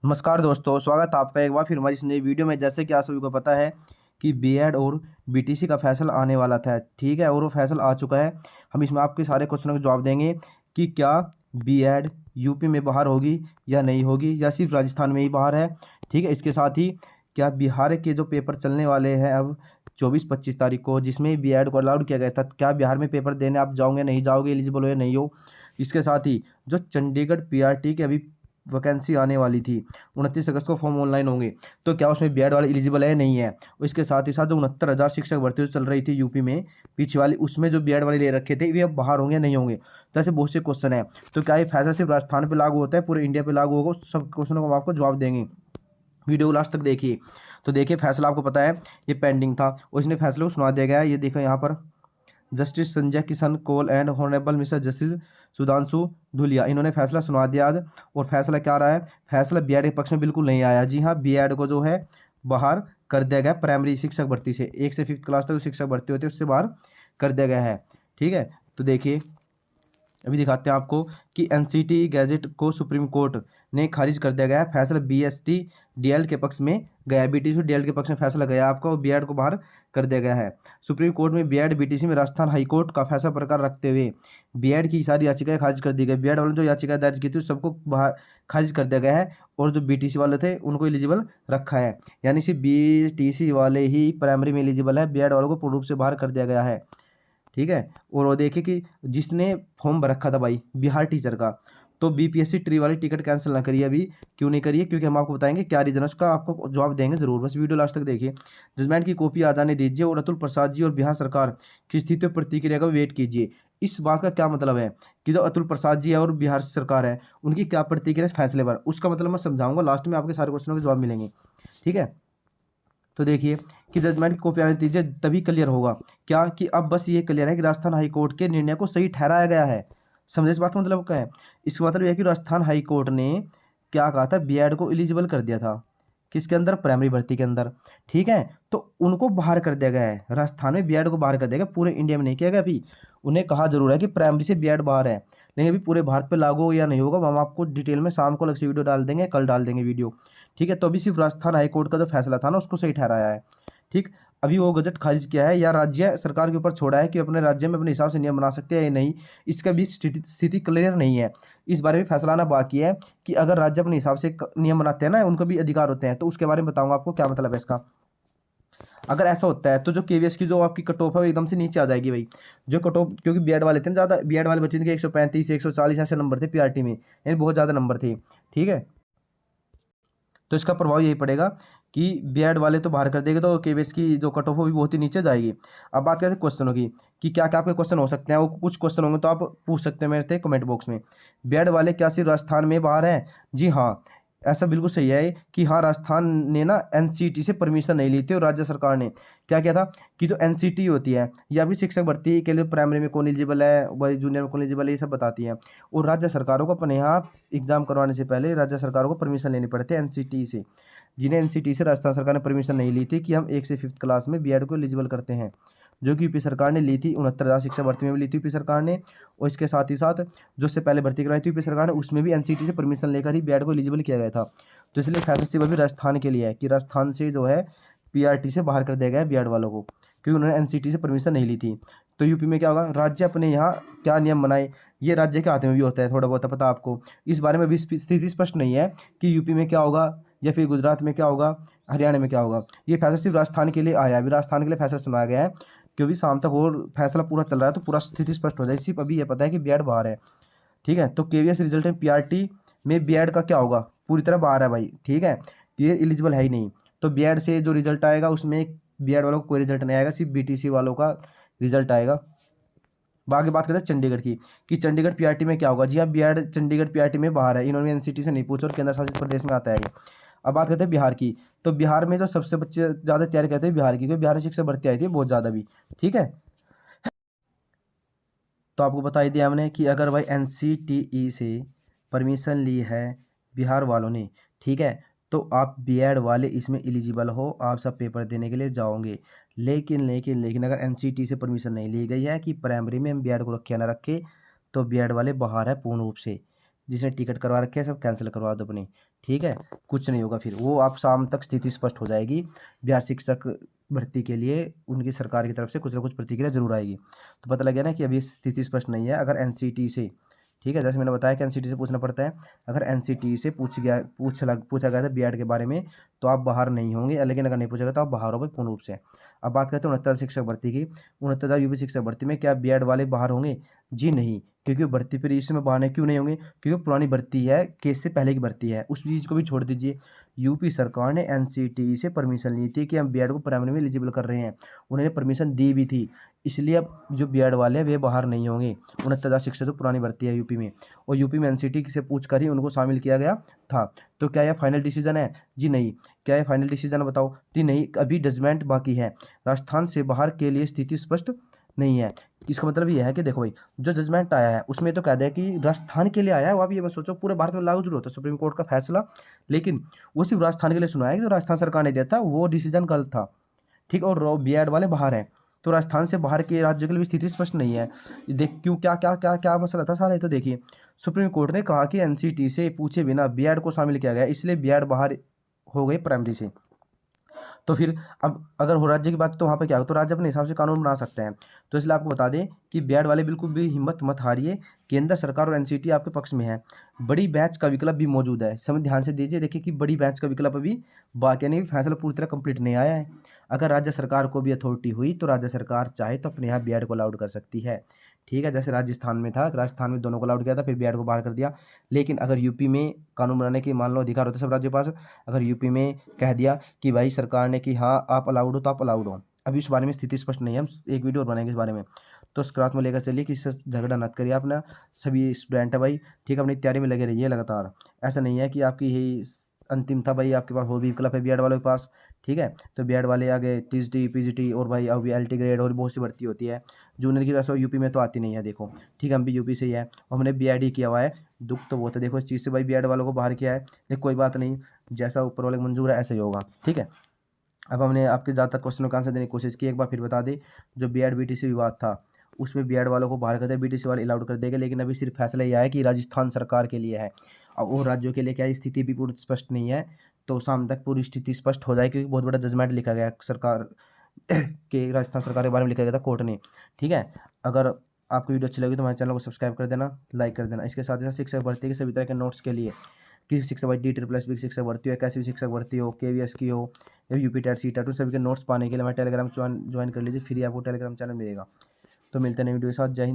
नमस्कार दोस्तों, स्वागत है आपका एक बार फिर हमारी इस नई वीडियो में। जैसे कि आप सभी को पता है कि बीएड और बीटीसी का फैसला आने वाला था, ठीक है, और वो फैसला आ चुका है। हम इसमें आपके सारे क्वेश्चनों के जवाब देंगे कि क्या बीएड यूपी में बाहर होगी या नहीं होगी, या सिर्फ राजस्थान में ही बाहर है। ठीक है, इसके साथ ही क्या बिहार के जो पेपर चलने वाले हैं अब 24-25 तारीख को, जिसमें बीएड को अलाउड किया गया था, क्या बिहार में पेपर देने आप जाओगे नहीं जाओगे, एलिजिबल हो या नहीं हो। इसके साथ ही जो चंडीगढ़ पीआरटी के अभी वैकेंसी आने वाली थी, 29 अगस्त को फॉर्म ऑनलाइन होंगे, तो क्या उसमें बीएड वाले एलिजिबल है नहीं है। और इसके साथ ही साथ जो 69,000 शिक्षक भर्ती चल रही थी यूपी में पीछे वाली, उसमें जो बीएड वाले ले रखे थे वे अब बाहर होंगे नहीं होंगे। तो ऐसे बहुत से क्वेश्चन है। तो क्या ये फैसला सिर्फ राजस्थान पर लागू होता है, पूरे इंडिया पर लागू होगा, सब क्वेश्चनों को हम आपको जवाब देंगे। वीडियो को लास्ट तक देखिए। तो देखिए, फैसला आपको पता है ये पेंडिंग था और इसने फैसले को सुना दिया गया है। ये देखो यहाँ पर, justice Sanjay Kishan Kaul and honourable mister justice Sudhanshu Dhulia, इन्होंने फैसला सुना दिया आज। और फैसला क्या रहा है, फैसला बीएड के पक्ष में बिल्कुल नहीं आया। जी हाँ, बीएड को जो है बाहर कर दिया गया प्राइमरी शिक्षक भर्ती से, 1 से 5th क्लास तक जो शिक्षक भर्ती होती है उससे बाहर कर दिया गया है। ठीक है, तो देखिए अभी दिखाते हैं आपको कि एनसीटी गैजेट को सुप्रीम कोर्ट ने खारिज कर दिया गया है। फैसला बीएसटी डीएल के पक्ष में गया है, बीटीसी डीएल के पक्ष में फैसला गया आपका, और बीएड को बाहर कर दिया गया है। सुप्रीम कोर्ट में बीएड बीटीसी में राजस्थान हाईकोर्ट का फैसला प्रकार रखते हुए बीएड की सारी याचिकाएं खारिज कर दी गई। बीएड वाले जो याचिकाएं दर्ज की थी सबको बाहर खारिज कर दिया गया है, और जो बीटीसी वाले थे उनको एलिजिबल रखा है। यानी सिर्फ बीटीसी वाले ही प्राइमरी में एलिजिबल है, बीएड वालों को पूर्ण रूप से बाहर कर दिया गया है। ठीक है, और वो देखिए कि जिसने फॉर्म भर रखा था भाई बिहार टीचर का, तो बीपीएससी ट्री वाली टिकट कैंसिल ना करिए। अभी क्यों नहीं करिए, क्योंकि हम आपको बताएंगे क्या रीजन है, उसका आपको जवाब देंगे जरूर, बस वीडियो लास्ट तक देखिए। जजमेंट की कॉपी आ जाने दीजिए और अतुल प्रसाद जी और बिहार सरकार की स्थिति पर प्रतिक्रिया का वेट कीजिए। इस बात का क्या मतलब है कि जो अतुल प्रसाद जी है और बिहार सरकार है उनकी क्या प्रतिक्रिया इस फैसले पर, उसका मतलब मैं समझाऊंगा, लास्ट में आपके सारे क्वेश्चनों के जवाब मिलेंगे। ठीक है, तो देखिए कि जजमेंट की कॉपी आने दीजिए, तभी क्लियर होगा क्या कि अब बस ये क्लियर है कि राजस्थान हाई कोर्ट के निर्णय को सही ठहराया गया है। समझे इस बात का मतलब क्या है। इसका मतलब यह है कि राजस्थान हाई कोर्ट ने क्या कहा था, बीएड को एलिजिबल कर दिया था किसके अंदर, प्राइमरी भर्ती के अंदर। ठीक है, तो उनको बाहर कर दिया गया है, राजस्थान में बीएड को बाहर कर दिया गया, पूरे इंडिया में नहीं किया गया। अभी उन्हें कहा जरूर है कि प्राइमरी से बीएड बाहर है, लेकिन अभी पूरे भारत पे लागू हो या नहीं होगा हम आपको डिटेल में शाम को अलग से वीडियो डाल देंगे, कल डाल देंगे वीडियो। ठीक है, तो अभी सिर्फ राजस्थान हाईकोर्ट का जो फैसला था ना उसको सही ठहराया है। ठीक, अभी वो गजट खारिज किया है या राज्य सरकार के ऊपर छोड़ा है कि अपने राज्य में अपने हिसाब से नियम बना सकते हैं या नहीं, इसका भी स्थिति क्लियर नहीं है। इस बारे में फैसला आना बाकी है कि अगर राज्य अपने हिसाब से नियम बनाते हैं ना, उनको भी अधिकार होते हैं, तो उसके बारे में बताऊंगा आपको क्या मतलब है इसका। अगर ऐसा होता है तो जो केवीएस की जो आपकी कट ऑफ है वो एकदम से नीचे आ जाएगी भाई। जो कट ऑफ, क्योंकि बीएड वाले थे ना ज़्यादा, बीएड वाले बच्चे के 135 140 ऐसे नंबर थे पीआरटी में, यानी बहुत ज़्यादा नंबर थे। ठीक है, तो इसका प्रभाव यही पड़ेगा कि बीएड वाले तो बाहर कर देंगे, तो केवीएस की जो कट ऑफ वो भी बहुत ही नीचे जाएगी। अब बात करते हैं क्वेश्चनों की कि क्या क्या आपके क्वेश्चन हो सकते हैं, वो कुछ क्वेश्चन होंगे तो आप पूछ सकते हैं मेरे से कमेंट बॉक्स में। बीएड वाले क्या सिर्फ राजस्थान में बाहर हैं? जी हाँ, ऐसा बिल्कुल सही है कि हाँ, राजस्थान ने ना एनसीटी से परमिशन नहीं ली थी, और राज्य सरकार ने क्या किया था कि जो एनसीटी होती है या भी शिक्षक भर्ती के लिए प्राइमरी में कौन एलिजिबल है, वही जूनियर में कौन एलिजिबल है, ये सब बताती है। और राज्य सरकारों को अपने यहाँ एग्जाम करवाने से पहले राज्य सरकारों को परमिशन लेनी पड़ती है एनसीटी से, जिन्हें एनसीटी से राजस्थान सरकार ने परमिशन नहीं ली थी कि हम 1 से 5th क्लास में बीएड को एलिजिबल करते हैं, जो कि यूपी सरकार ने ली थी। 69,000 शिक्षा भर्ती में भी ली थी यूपी सरकार ने, और इसके साथ ही साथ जो से पहले भर्ती कराई थी यूपी सरकार ने, उसमें भी एनसीटी से परमिशन लेकर ही बीएड को एलिजिबल किया गया था। तो इसलिए फैसला सिर्फ अभी राजस्थान के लिए है कि राजस्थान से जो है पीआरटी से बाहर कर दिया गया है बीएड वालों को, क्योंकि उन्होंने एनसीटी से परमिशन नहीं ली थी। तो यूपी में क्या होगा, राज्य अपने यहाँ क्या नियम बनाए, ये राज्य के हाथ में भी होता है, थोड़ा बहुत पता आपको। इस बारे में भी स्थिति स्पष्ट नहीं है कि यूपी में क्या होगा या फिर गुजरात में क्या होगा, हरियाणा में क्या होगा। ये फैसला सिर्फ राजस्थान के लिए आया है, अभी राजस्थान के लिए फैसला सुनाया गया है, क्योंकि शाम तक और फैसला पूरा चल रहा है तो पूरा स्थिति स्पष्ट हो जाए। सिर्फ अभी ये पता है कि बीएड बाहर है। ठीक है, तो केवीएस रिजल्ट में पीआरटी में बीएड का क्या होगा, पूरी तरह बाहर है भाई। ठीक है, ये एलिजिबल है ही नहीं, तो बीएड से जो रिजल्ट आएगा उसमें बीएड वालों को कोई रिजल्ट नहीं आएगा, सिर्फ बीटीसी वालों का रिजल्ट आएगा। बाकी बात करते हैं चंडीगढ़ की कि चंडीगढ़ पीआरटी में क्या होगा। जी हाँ, बीएड चंडीगढ़ पीआरटी में बाहर है, इन्होंने एनसीटी से नहीं पूछा और केंद्र शासित प्रदेश में आता है ये। अब बात करते हैं बिहार की, तो बिहार में जो सबसे बच्चे ज़्यादा तैयारी करते हैं बिहार की, क्योंकि बिहार में शिक्षक भर्ती आई थी बहुत ज़्यादा भी। ठीक है, तो आपको बता ही दिया हमने कि अगर भाई एनसीटीई से परमिशन ली है बिहार वालों ने, ठीक है, तो आप बीएड वाले इसमें एलिजिबल हो, आप सब पेपर देने के लिए जाओगे। लेकिन अगर एनसीटी से परमिशन नहीं ली गई है कि प्राइमरी में हम बीएड को रखे या ना रखे, तो बीएड वाले बाहर है पूर्ण रूप से। जिसने टिकट करवा रखे है सब कैंसिल करवा दो अपनी, ठीक है। कुछ नहीं होगा, फिर वो आप शाम तक स्थिति स्पष्ट हो जाएगी। बिहार शिक्षक भर्ती के लिए उनकी सरकार की तरफ से कुछ ना कुछ प्रतिक्रिया जरूर आएगी। तो पता लग गया ना कि अभी स्थिति स्पष्ट नहीं है। अगर एनसीटी से, ठीक है, जैसे मैंने बताया कि एनसीटी से पूछना पड़ता है, अगर एनसीटी से पूछा गया था बीएड के बारे में तो आप बाहर नहीं होंगे, लेकिन अगर नहीं पूछा गया तो आप बाहर हो भाई पूर्ण रूप से। अब बात करते हैं 69 शिक्षक भर्ती की। 69 यूपी शिक्षक भर्ती में क्या बीएड वाले बाहर होंगे? जी नहीं, क्योंकि भर्ती पर इसमें बाहर क्यों नहीं होंगे? क्योंकि पुरानी भर्ती है, केस से पहले की भर्ती है, उस चीज़ को भी छोड़ दीजिए। यूपी सरकार ने एनसीटी से परमिशन ली थी कि हम बीएड को प्राइमरी में एलिजिबल कर रहे हैं, उन्होंने परमिशन दी भी थी, इसलिए अब जो बीएड वाले हैं वे बाहर नहीं होंगे। 69 शिक्षक तो पुरानी भर्ती है यूपी में, और यूपी में एनसीटी से पूछ कर ही उनको शामिल किया गया था। तो क्या यह फाइनल डिसीजन है? जी नहीं। क्या यह फाइनल डिसीजन है बताओ? जी नहीं, अभी जजमेंट बाकी है। राजस्थान से बाहर के लिए स्थिति स्पष्ट नहीं है। इसका मतलब ये है कि देखो भाई, जो जजमेंट आया है उसमें तो कह दिया कि राजस्थान के लिए आया है, वो आप ये मत सोचो पूरे भारत में लागू जरूर होता है सुप्रीम कोर्ट का फैसला, लेकिन वो सिर्फ राजस्थान के लिए सुना है कि जो राजस्थान सरकार ने दिया था वो डिसीजन गलत था, ठीक। और बीएड वाले बाहर हैं, तो राजस्थान से बाहर के राज्यों के लिए भी स्थिति स्पष्ट नहीं है। देख क्यों, क्या क्या क्या क्या मसला था सारा, तो देखिए सुप्रीम कोर्ट ने कहा कि एनसीटी से पूछे बिना बीएड को शामिल किया गया, इसलिए बीएड बाहर हो गई प्राइमरी से। तो फिर अब अगर हो राज्य की बात तो वहाँ पे क्या हो, तो राज्य अपने हिसाब से कानून बना सकते हैं। तो इसलिए आपको बता दें कि बीएड वाले बिल्कुल भी हिम्मत मत हारिए, केंद्र सरकार और एनसीटी आपके पक्ष में है। बड़ी बैच का विकल्प भी मौजूद है, समझ ध्यान से दीजिए। देखिए कि बड़ी बैच का विकल्प अभी बाकी नहीं, फैसला पूरी तरह कंप्लीट नहीं आया है। अगर राज्य सरकार को भी अथॉरिटी हुई तो राज्य सरकार चाहे तो अपने यहाँ बीएड को अलाउड कर सकती है, ठीक है। जैसे राजस्थान में था, राजस्थान में दोनों को अलाउड किया था, फिर बीएड को बाहर कर दिया। लेकिन अगर यूपी में कानून बनाने के मान लो अधिकार होते सब राज्यों के पास, अगर यूपी में कह दिया कि भाई सरकार ने कि हाँ आप अलाउड हो तो आप अलाउड हो, अभी इस बारे में स्थिति स्पष्ट नहीं है, हम एक वीडियो और बनाएंगे इस बारे में। तो स्क्रॉच में लेकर चलिए, किसी से झगड़ा मत करिए अपना, सभी स्टूडेंट है भाई, ठीक है, अपनी तैयारी में लगे रहिए लगातार। ऐसा नहीं है कि आपकी यही अंतिम था भाई, आपके पास और भी विकल्प है बीएड वालों के पास, ठीक है। तो बीएड वाले आगे टीजीटी पीजीटी और भाई अभी एलटी ग्रेड और बहुत सी भर्ती होती है जूनियर की, वैसे यूपी में तो आती नहीं है। देखो ठीक है, हम भी यूपी से ही है और हमने बीएड ही किया हुआ है, दुख तो बहुत है देखो इस चीज़ से भाई, बीएड वालों को बाहर किया है, लेकिन कोई बात नहीं, जैसा ऊपर वाले को मंजूर है ऐसा ही होगा, ठीक है। अब हमने आपके ज़्यादातर क्वेश्चनों का आंसर देने की कोशिश की, एक बार फिर बता दें, जो बीएड बीटीसी विवाद था उसमें बीएड वालों को बाहर कर दिया, बीटीसी वाले अलाउड कर देंगे, लेकिन अभी सिर्फ फैसला यह है कि राजस्थान सरकार के लिए है, और वो राज्यों के लिए क्या स्थिति भी पूरी स्पष्ट नहीं है। तो शाम तक पूरी स्थिति स्पष्ट हो जाए, क्योंकि बहुत बड़ा जजमेंट लिखा गया सरकार के, राजस्थान सरकार के बारे में लिखा गया था कोर्ट ने, ठीक है। अगर आपको वीडियो अच्छी लगी तो हमारे चैनल को सब्सक्राइब कर देना, लाइक कर देना। इसके साथ ही साथ शिक्षक भर्ती के सभी तरह के नोट्स के लिए, किसी शिक्षक भर्ती DSSS शिक्षक भर्ती हो, कैसी भी शिक्षक भर्ती हो, केवीएस की हो या यूपी टेट सी टेट, सभी के नोट्स पाने के लिए हमारे टेलीग्राम ज्वाइन कर लीजिए, फ्री आपको टेलीग्राम चैनल मिलेगा। तो मिलते हैं नई वीडियो के साथ, जय हिंद।